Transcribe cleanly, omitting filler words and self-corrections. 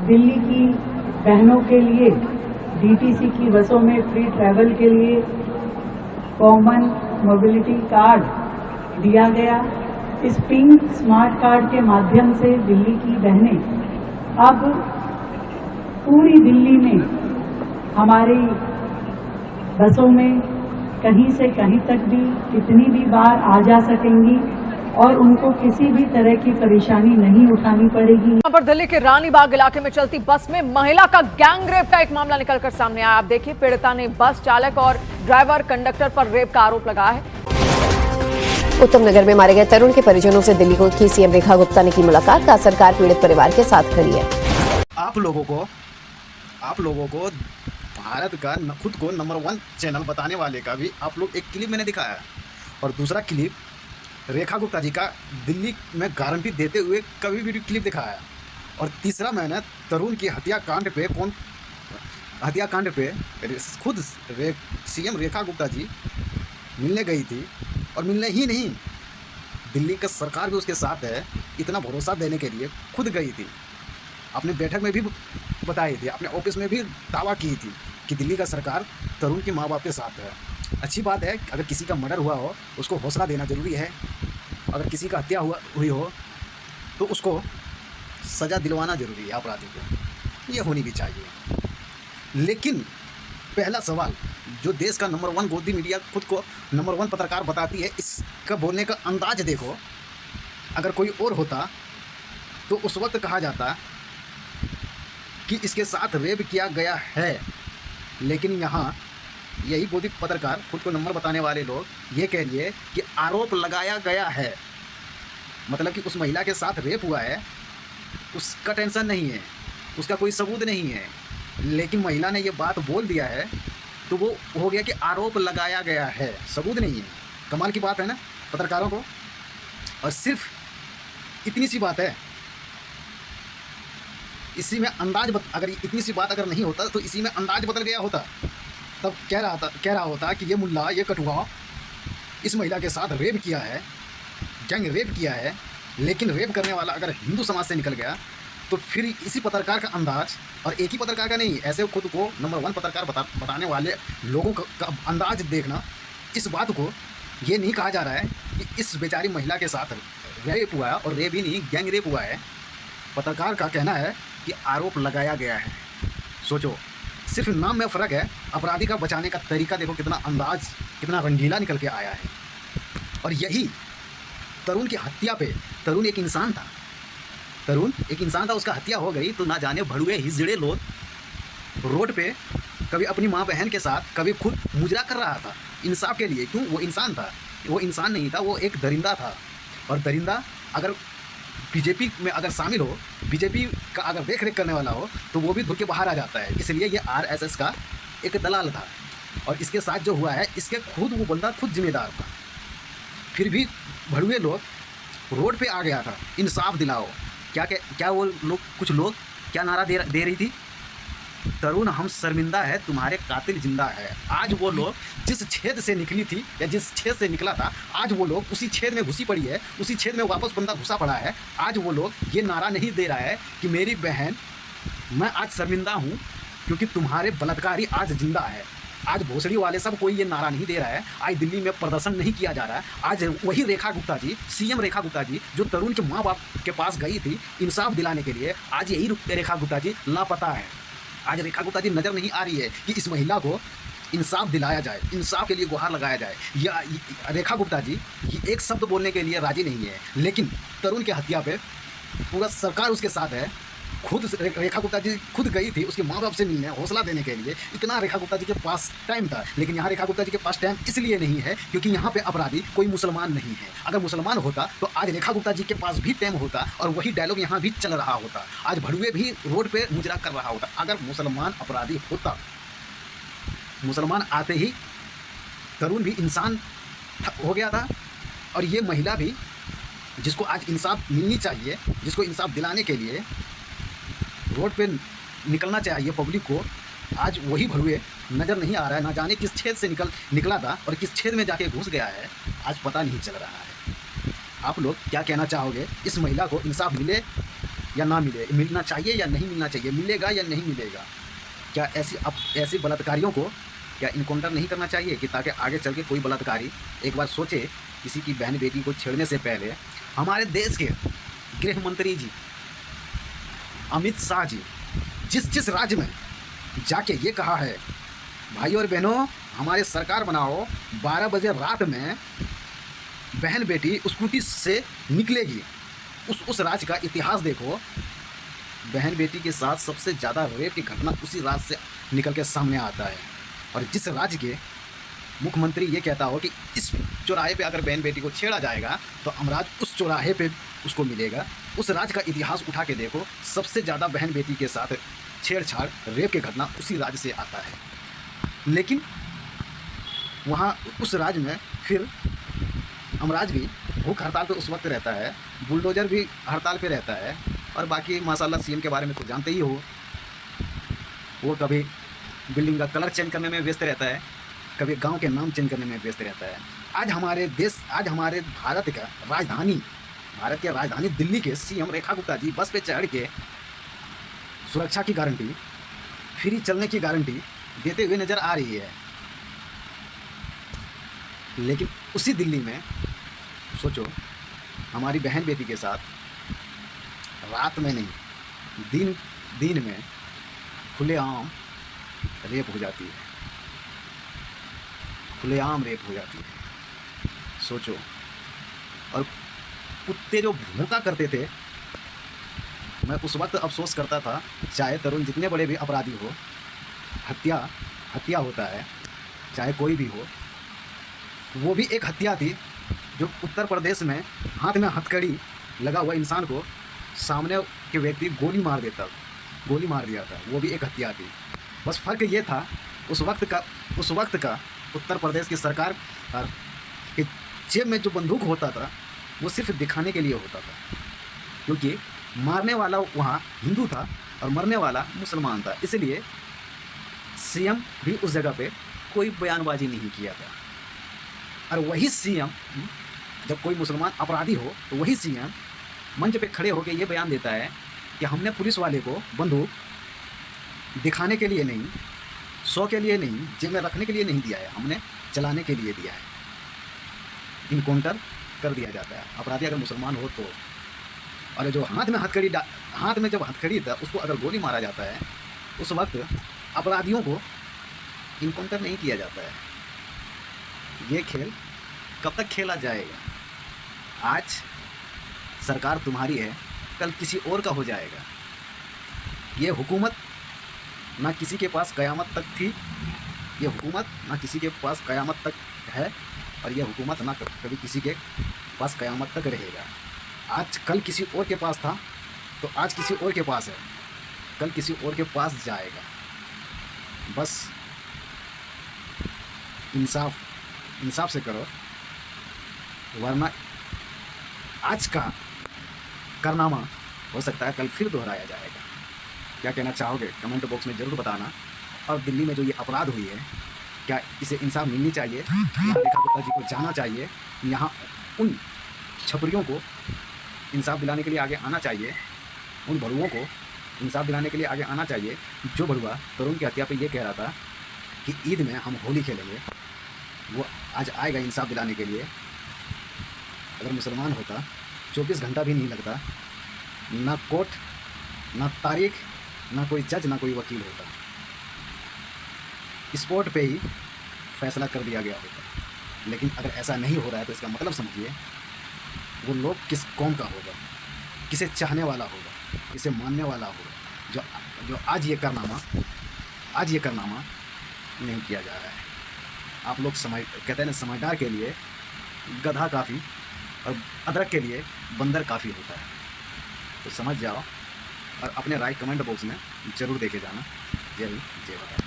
दिल्ली की बहनों के लिए डीटीसी की बसों में फ्री ट्रैवल के लिए कॉमन मोबिलिटी कार्ड दिया गया। इस पिंक स्मार्ट कार्ड के माध्यम से दिल्ली की बहनें अब पूरी दिल्ली में हमारी बसों में कहीं से कहीं तक भी कितनी भी बार आ जा सकेंगी और उनको किसी भी तरह की परेशानी नहीं उठानी पड़ेगी। यहाँ पर दिल्ली के रानीबाग इलाके में चलती बस में महिला का गैंगरेप का एक मामला निकलकर सामने आया। आप देखिए, पीड़िता ने बस चालक और ड्राइवर कंडक्टर पर रेप का आरोप लगाया है। उत्तम नगर में मारे गए तरुण के परिजनों से दिल्ली की सीएम रेखा गुप्ता ने की मुलाकात। का सरकार पीड़ित परिवार के साथ खड़ी है। आप लोगों को भारत का खुद को नंबर 1 चैनल बताने वाले का भी आप लोग एक क्लिप मैंने दिखाया है, और दूसरा क्लिप रेखा गुप्ता जी का दिल्ली में गारंटी देते हुए कभी भी क्लिप दिखाया है, और तीसरा मैंने तरुण की हत्याकांड पे खुद सीएम रेखा गुप्ता जी मिलने गई थी, और मिलने ही नहीं, दिल्ली का सरकार भी उसके साथ है, इतना भरोसा देने के लिए खुद गई थी। अपने बैठक में भी बताई थी, अपने ऑफिस में भी दावा की थी कि दिल्ली का सरकार तरुण के माँ बाप के साथ है। अच्छी बात है, अगर किसी का मर्डर हुआ हो उसको हौसला देना ज़रूरी है, अगर किसी का हत्या हुई हो तो उसको सज़ा दिलवाना ज़रूरी है अपराधी को, ये होनी भी चाहिए। लेकिन पहला सवाल, जो देश का नंबर 1 गोदी मीडिया खुद को नंबर 1 पत्रकार बताती है, इसका बोलने का अंदाज देखो। अगर कोई और होता तो उस वक्त कहा जाता कि इसके साथ रेप किया गया है, लेकिन यहाँ यही गोदी पत्रकार खुद को नंबर बताने वाले लोग ये कह रही है कि आरोप लगाया गया है, मतलब कि उस महिला के साथ रेप हुआ है, उसका टेंशन नहीं है, उसका कोई सबूत नहीं है, लेकिन महिला ने ये बात बोल दिया है तो वो हो गया कि आरोप लगाया गया है, सबूत नहीं है। कमाल की बात है ना पत्रकारों को। और सिर्फ इतनी सी बात है, इसी में अंदाज अगर इतनी सी बात अगर नहीं होता तो इसी में अंदाज बदल गया होता। तब कह रहा होता कि ये मुल्ला, ये कठुआ इस महिला के साथ रेप किया है, गैंग रेप किया है, लेकिन रेप करने वाला अगर हिंदू समाज से निकल गया तो फिर इसी पत्रकार का अंदाज, और एक ही पत्रकार का नहीं, ऐसे खुद को नंबर 1 पत्रकार बताने वाले लोगों का अंदाज देखना। इस बात को ये नहीं कहा जा रहा है कि इस बेचारी महिला के साथ रेप हुआ है, और रेप ही नहीं, गैंग रेप हुआ है। पत्रकार का कहना है कि आरोप लगाया गया है। सोचो, सिर्फ नाम में फ़र्क है, अपराधी का बचाने का तरीका देखो कितना अंदाज, कितना रंगीला निकल के आया है। और यही तरुण की हत्या पे, तरुण एक इंसान था, उसका हत्या हो गई तो ना जाने भड़ुए हिजड़े लोग रोड पे कभी अपनी माँ बहन के साथ, कभी खुद मुजरा कर रहा था इंसाफ के लिए। क्यों? वो इंसान था, वो इंसान नहीं था, वो एक दरिंदा था। और दरिंदा अगर बीजेपी में अगर शामिल हो, बीजेपी का अगर देख रेख करने वाला हो, तो वो भी धुल के बाहर आ जाता है। इसलिए ये आरएसएस का एक दलाल था, और इसके साथ जो हुआ है इसके वो बंदा खुद जिम्मेदार था। फिर भी भड़ुए लोग रोड पे आ गया था, इंसाफ दिलाओ। क्या वो लोग, कुछ लोग क्या नारा दे रही थी? तरुण हम शर्मिंदा है, तुम्हारे कातिल जिंदा है। आज वो लोग जिस छेद से निकली थी या जिस छेद से निकला था, आज वो लोग उसी छेद में घुसी पड़ी है, उसी छेद में वापस बंदा घुसा पड़ा है। आज वो लोग ये नारा नहीं दे रहा है कि मेरी बहन, मैं आज शर्मिंदा हूँ क्योंकि तुम्हारे बलात्कारी आज जिंदा है। आज भोसड़ी वाले सब कोई ये नारा नहीं दे रहा है, आज दिल्ली में प्रदर्शन नहीं किया जा रहा है। आज वही रेखा गुप्ता जी, सीएम रेखा गुप्ता जी, जो तरुण के माँ बाप के पास गई थी इंसाफ दिलाने के लिए, आज यही रेखा गुप्ता जी लापता है। आज रेखा गुप्ता जी नज़र नहीं आ रही है कि इस महिला को इंसाफ दिलाया जाए, इंसाफ के लिए गुहार लगाया जाए। या रेखा गुप्ता जी ये एक शब्द बोलने के लिए राजी नहीं है, लेकिन तरुण की हत्या पे पूरा सरकार उसके साथ है। खुद रेखा गुप्ता जी खुद गई थी उसके माँ बाप से मिलने, हौसला देने के लिए। इतना रेखा गुप्ता जी के पास टाइम था, लेकिन यहाँ रेखा गुप्ता जी के पास टाइम इसलिए नहीं है क्योंकि यहाँ पे अपराधी कोई मुसलमान नहीं है। अगर मुसलमान होता तो आज रेखा गुप्ता जी के पास भी टाइम होता और वही डायलॉग यहाँ भी चल रहा होता। आज भड़ुए भी रोड पे मुजरा कर रहा होता। अगर मुसलमान अपराधी होता, मुसलमान आते ही तरुण भी इंसान हो गया था, और ये महिला भी, जिसको आज इंसाफ मिलनी चाहिए, जिसको इंसाफ दिलाने के लिए रोड पे निकलना चाहिए पब्लिक को, आज वही भड़ुए नज़र नहीं आ रहा है। ना जाने किस छेद से निकला था और किस छेद में जाके घुस गया है, आज पता नहीं चल रहा है। आप लोग क्या कहना चाहोगे? इस महिला को इंसाफ मिले या ना मिले, मिलना चाहिए या नहीं मिलना चाहिए, मिलेगा या नहीं मिलेगा? क्या ऐसे बलात्कारियों को क्या इनकाउंटर नहीं करना चाहिए कि ताकि आगे चल के कोई बलात्कारी एक बार सोचे किसी की बहन बेटी को छेड़ने से पहले? हमारे देश के गृह मंत्री जी अमित शाह जी जिस राज्य में जाके ये कहा है, भाई और बहनों हमारे सरकार बनाओ, 12 बजे रात में बहन बेटी स्कूटी से निकलेगी, उस राज्य का इतिहास देखो। बहन बेटी के साथ सबसे ज़्यादा रेप की घटना उसी राज्य से निकल के सामने आता है। और जिस राज्य के मुख्यमंत्री ये कहता हो कि इस चौराहे पे अगर बहन बेटी को छेड़ा जाएगा तो अमराज उस चौराहे पे उसको मिलेगा, उस राज्य का इतिहास उठा के देखो, सबसे ज़्यादा बहन बेटी के साथ छेड़छाड़ रेप की घटना उसी राज्य से आता है। लेकिन वहाँ उस राज्य में फिर अमराज भी भूख हड़ताल पे उस वक्त रहता है, बुलडोजर भी हड़ताल पे रहता है, और बाकी माशाल्लाह सीएम के बारे में तो जानते ही हो, वो कभी बिल्डिंग का कलर चेंज करने में व्यस्त रहता है, कभी गांव के नाम चेंज करने में व्यस्त रहता है। आज हमारे भारत की राजधानी दिल्ली के सीएम रेखा गुप्ता जी बस पे चढ़ के सुरक्षा की गारंटी, फ्री चलने की गारंटी देते हुए नज़र आ रही है। लेकिन उसी दिल्ली में सोचो हमारी बहन बेटी के साथ रात में नहीं दिन में खुलेआम रेप हो जाती है, खुलेआम रेप हो जाती है। सोचो, और कुत्ते जो भौंका करते थे, मैं उस वक्त अफसोस करता था, चाहे तरुण जितने बड़े भी अपराधी हो, हत्या होता है, चाहे कोई भी हो, वो भी एक हत्या थी। जो उत्तर प्रदेश में हाथ में हथकड़ी लगा हुआ इंसान को सामने के व्यक्ति गोली मार दिया था, वो भी एक हत्या थी। बस फ़र्क ये था उस वक्त का उत्तर प्रदेश की सरकार के जेब में जो बंदूक होता था वो सिर्फ दिखाने के लिए होता था, क्योंकि मारने वाला वहाँ हिंदू था और मरने वाला मुसलमान था। इसलिए सीएम भी उस जगह पे कोई बयानबाजी नहीं किया था। और वही सीएम जब कोई मुसलमान अपराधी हो तो वही सीएम मंच पे खड़े होकर ये बयान देता है कि हमने पुलिस वाले को बंदूक दिखाने के लिए नहीं, शो के लिए नहीं, जेब में रखने के लिए नहीं दिया है, हमने चलाने के लिए दिया है। इनकाउंटर कर दिया जाता है अपराधी अगर मुसलमान हो तो। और जो हाथ में जब हथकड़ी था उसको अगर गोली मारा जाता है, उस वक्त अपराधियों को इनकाउंटर नहीं किया जाता है। ये खेल कब तक खेला जाएगा? आज सरकार तुम्हारी है, कल किसी और का हो जाएगा। ये हुकूमत ना किसी के पास क़यामत तक थी, ये हुकूमत ना किसी के पास क़यामत तक है, और ये हुकूमत ना कभी किसी के पास क़यामत तक रहेगा। आज कल किसी और के पास था तो आज किसी और के पास है, कल किसी और के पास जाएगा। बस इंसाफ से करो, वरना आज का कारनामा हो सकता है कल फिर दोहराया जाएगा। क्या कहना चाहोगे कमेंट बॉक्स में ज़रूर बताना। और दिल्ली में जो ये अपराध हुई है, क्या इसे इंसाफ मिलनी चाहिए? यहाँ रेखा गुप्ता जी को जाना चाहिए, यहाँ उन छपरियों को इंसाफ दिलाने के लिए आगे आना चाहिए, उन भड़ुओं को इंसाफ दिलाने के लिए आगे आना चाहिए। जो भड़ुआ तरुण की हत्या पे ये कह रहा था कि ईद में हम होली खेलेंगे, वो आज आएगा इंसाफ दिलाने के लिए। अगर मुसलमान होता 24 घंटा भी नहीं लगता, ना कोर्ट, ना तारीख, ना कोई जज, ना कोई वकील होता, स्पॉट पे ही फैसला कर दिया गया होता। लेकिन अगर ऐसा नहीं हो रहा है तो इसका मतलब समझिए वो लोग किस कौम का होगा, किसे चाहने वाला होगा, किसे मानने वाला होगा, जो आज ये कारनामा नहीं किया जा रहा है। आप लोग कहते हैं ना, समझदार के लिए गधा काफ़ी और अदरक के लिए बंदर काफ़ी होता है। तो समझ जाओ और अपने राय कमेंट बॉक्स में ज़रूर देके जाना। जय हिंद, जय भारत।